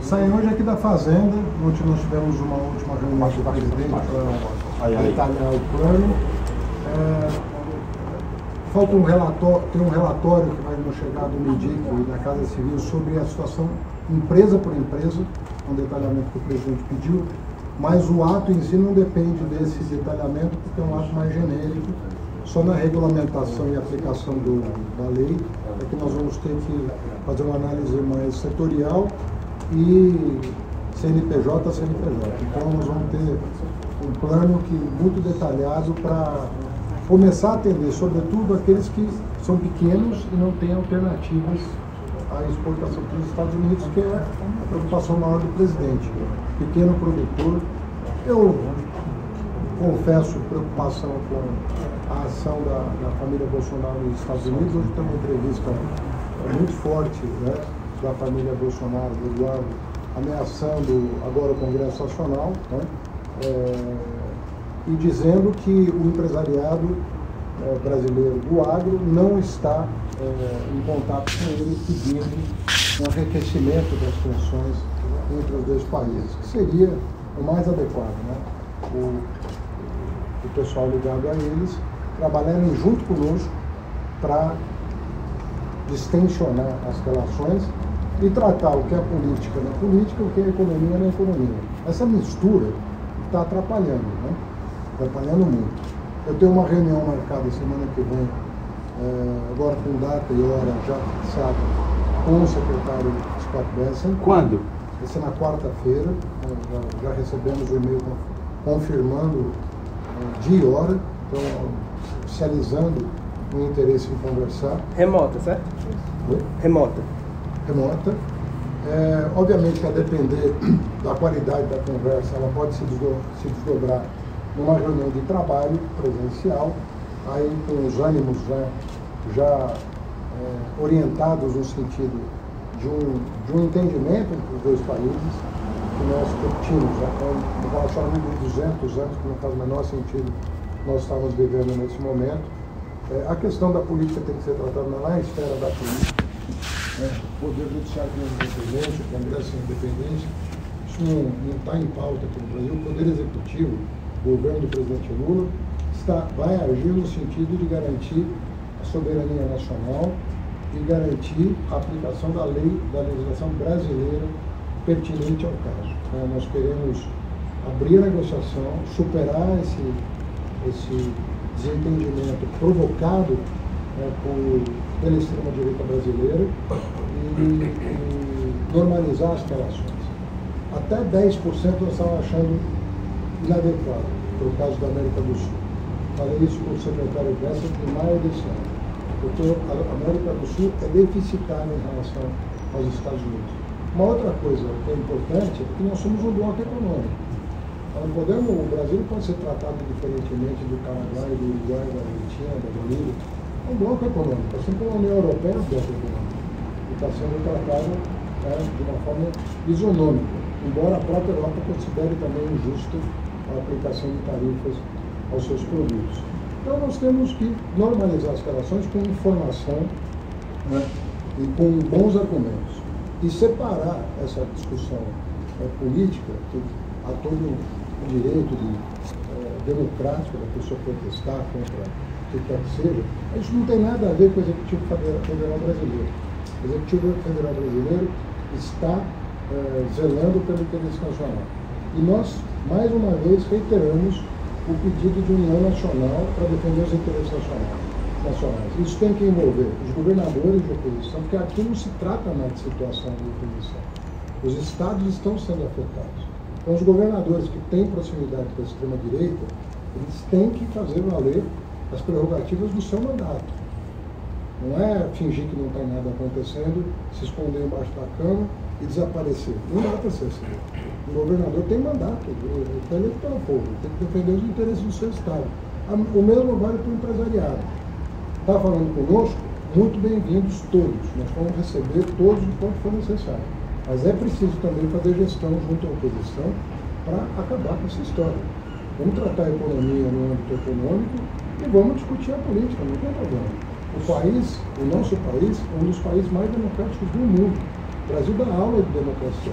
Saí hoje aqui da Fazenda, onde nós tivemos uma última reunião com o presidente para detalhar o plano. Falta um relatório, tem um relatório que vai nos chegar do MIDIC e da Casa Civil sobre a situação empresa por empresa, um detalhamento que o presidente pediu, mas o ato em si não depende desse detalhamento, porque é um ato mais genérico. Só na regulamentação e aplicação da lei é que nós vamos ter que fazer uma análise mais setorial e CNPJ a CNPJ. Então nós vamos ter um plano muito detalhado para começar a atender, sobretudo, aqueles que são pequenos e não têm alternativas à exportação para os Estados Unidos, que é a preocupação maior do presidente. Pequeno produtor. Eu confesso preocupação com a ação da família Bolsonaro nos Estados Unidos. Hoje tem uma entrevista muito forte, né, da família Bolsonaro, do Eduardo, ameaçando agora o Congresso Nacional, né, e dizendo que o empresariado brasileiro do agro não está em contato com ele, pedindo um enriquecimento das tensões entre os dois países, que seria o mais adequado, né? O pessoal ligado a eles trabalharem junto conosco para distensionar as relações e tratar o que é política na política, o que é economia na economia. Essa mistura está atrapalhando, né? Atrapalhando muito. Eu tenho uma reunião marcada semana que vem, agora com data e hora já fixada, com o secretário Scott Bessent. Quando? Vai ser na quarta-feira. Já recebemos o e-mail confirmando dia e hora, então oficializando o interesse em conversar. Remota, certo? Oi? Remota. Obviamente que a depender da qualidade da conversa, ela pode se desdobrar numa reunião de trabalho presencial, aí com os ânimos já orientados no sentido de um entendimento entre os dois países, que nós tínhamos um relacionamento de 200 anos, que não faz o menor sentido nós estamos vivendo nesse momento. A questão da política tem que ser tratada na esfera da política. O Poder Judiciário tem independência, o Congresso tem independência. Isso não está em pauta aqui no Brasil. O Poder Executivo, o governo do presidente Lula, vai agir no sentido de garantir a soberania nacional e garantir a aplicação da lei, da legislação brasileira pertinente ao caso. Nós queremos abrir a negociação, superar esse desentendimento provocado pela extrema-direita brasileira e normalizar as relações. Até 10% nós estamos achando inadequado, para o caso da América do Sul. Falei isso com o secretário Bessent em maio desse ano, porque a América do Sul é deficitária em relação aos Estados Unidos. Uma outra coisa que é importante é que nós somos um bloco econômico. O Brasil não pode ser tratado diferentemente do Paraguai, do Uruguai, da Argentina, da Bolívia. É um bloco econômico, assim como a União Europeia é um bloco econômico. E está sendo tratado de uma forma isonômica, embora a própria Europa considere também injusta a aplicação de tarifas aos seus produtos. Então nós temos que normalizar as relações com informação, né, e com bons argumentos. E separar essa discussão política, que há todo o direito democrático da pessoa protestar contra o que quer que seja, isso não tem nada a ver com o Executivo Federal Brasileiro. O Executivo Federal Brasileiro está zelando pelo interesse nacional. E nós, mais uma vez, reiteramos o pedido de união nacional para defender os interesses nacionais. Isso tem que envolver os governadores de oposição, porque aqui não se trata mais de situação de oposição. Os estados estão sendo afetados. Então, os governadores que têm proximidade com a extrema-direita, eles têm que fazer valer as prerrogativas do seu mandato. Não é fingir que não está nada acontecendo, se esconder embaixo da cama e desaparecer. Não dá para ser assim. O governador tem mandato, ele está eleito pelo povo, ele tem que defender os interesses do seu estado. O mesmo vale para o empresariado. Está falando conosco? Muito bem-vindos todos. Nós vamos receber todos o quanto for necessário. Mas é preciso também fazer gestão junto à oposição para acabar com essa história. Vamos tratar a economia no âmbito econômico e vamos discutir a política, não tem problema. O nosso país, é um dos países mais democráticos do mundo. O Brasil dá aula de democracia.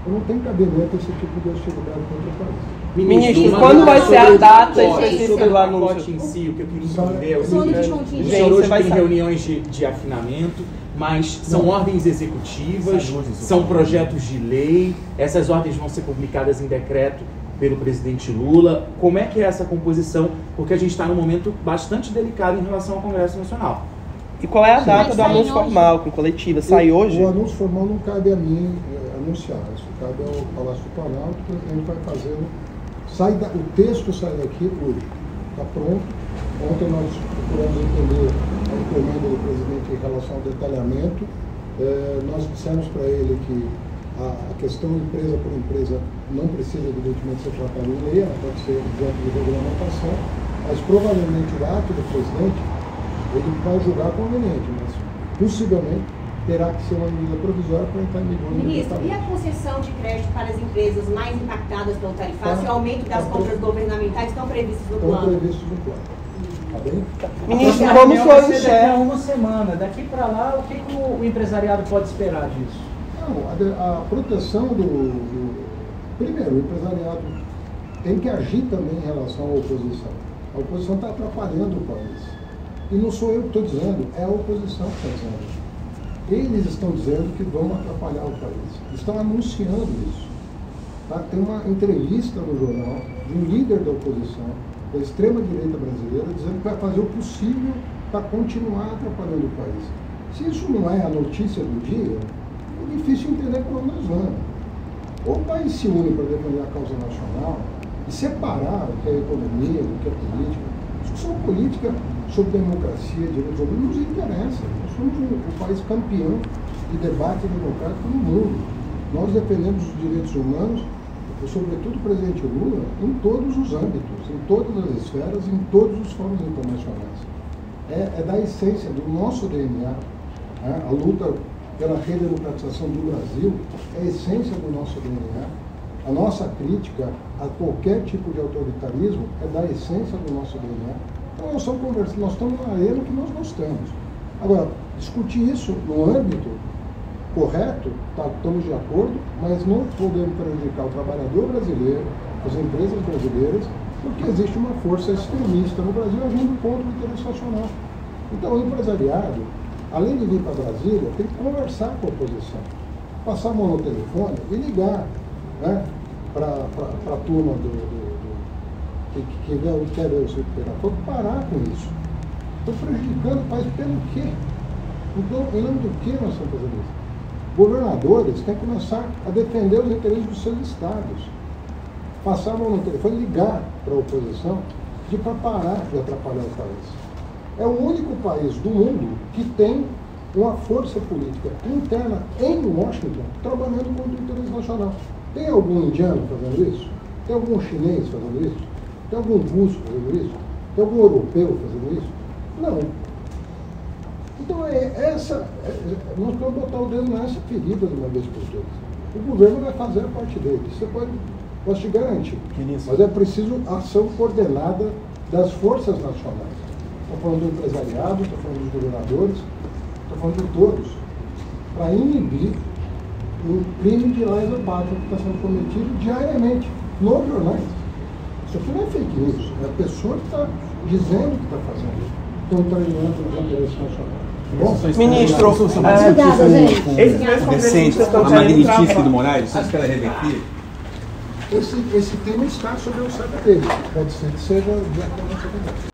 não tem cabimento esse tipo de hostilidade contra o país. Ministro, quando vai ser a data específica do anúncio? Pacote em si, o que eu queria entender é o seguinte: o senhor hoje tem reuniões de afinamento, mas são ordens executivas, são projetos de lei, essas ordens vão ser publicadas em decreto pelo presidente Lula. Como é que é essa composição? Porque a gente está num momento bastante delicado em relação ao Congresso Nacional. E qual é a data do anúncio formal, com coletiva? Sai hoje? O anúncio formal não cabe a mim anunciar, isso cabe ao Palácio do Planalto, que a gente vai fazendo. O texto sai daqui hoje, está pronto. Ontem nós procuramos entender a encomenda do presidente em relação ao detalhamento. Nós dissemos para ele que a questão empresa por empresa não precisa evidentemente ser tratada em lei, ela pode ser objeto de regulamentação, mas provavelmente o ato do presidente ele vai julgar conveniente, mas possivelmente terá que ser uma medida provisória para entrar em vigor. Ministro, e a concessão de crédito para as empresas mais impactadas pelo tarifaço e o aumento das compras governamentais estão previstos no plano? Estão previstos no plano. Tá bem? Ministro, como o senhor Daqui enxerga? a uma semana, daqui para lá, o que o empresariado pode esperar disso? Não, a proteção primeiro, o empresariado tem que agir também em relação à oposição. A oposição está atrapalhando o país. E não sou eu que estou dizendo, é a oposição que está dizendo. Eles estão dizendo que vão atrapalhar o país. Estão anunciando isso. Tá? Tem uma entrevista no jornal de um líder da oposição, da extrema-direita brasileira, dizendo que vai fazer o possível para continuar atrapalhando o país. Se isso não é a notícia do dia, é difícil entender para onde nós vamos. Ou o país se une para defender a causa nacional e separar o que é economia, do que é política. Discussão política sobre democracia, direitos humanos, não nos interessa. Nós somos o país campeão de debate democrático no mundo. Nós defendemos os direitos humanos, sobretudo o presidente Lula, em todos os âmbitos, em todas as esferas, em todos os fóruns internacionais. É da essência do nosso DNA. A luta pela redemocratização do Brasil é a essência do nosso DNA. A nossa crítica a qualquer tipo de autoritarismo é da essência do nosso DNA. Então nós estamos conversando, nós estamos na arena que nós gostamos. Agora, discutir isso no âmbito correto, estamos de acordo, mas não podemos prejudicar o trabalhador brasileiro, as empresas brasileiras, porque existe uma força extremista no Brasil agindo contra o interesse nacional. Então o empresariado, além de vir para Brasília, tem que conversar com a oposição, passar a mão no telefone e ligar, né, para a turma que quer ver o seu recuperador, parar com isso. Estão prejudicando o país pelo quê? Então, em nome do que nós estamos fazendo isso? Governadores têm que começar a defender os interesses dos seus estados. Passar a mão no telefone, ligar para a oposição, pedir para parar de atrapalhar o país. É o único país do mundo que tem uma força política interna em Washington trabalhando contra o interesse nacional. Tem algum indiano fazendo isso? Tem algum chinês fazendo isso? Tem algum russo fazendo isso? Tem algum europeu fazendo isso? Não. Então nós podemos botar o dedo nessa ferida de uma vez por todas. O governo vai fazer a parte dele. Isso posso te garantir. Mas é preciso ação coordenada das forças nacionais. Estou falando do empresariado, estou falando dos governadores, estou falando de todos, para inibir o crime de lesa pátria que está sendo cometido diariamente nos jornais. Isso aqui não é fake news, é a pessoa que está dizendo que está fazendo, contrariando os interesses nacionais. Bom, Ministro, obrigada, gente. Decente, a magnifique do Moraes, vocês querem reverter? Esse tema está sobre o alçada dele. Pode ser que seja de acordo com a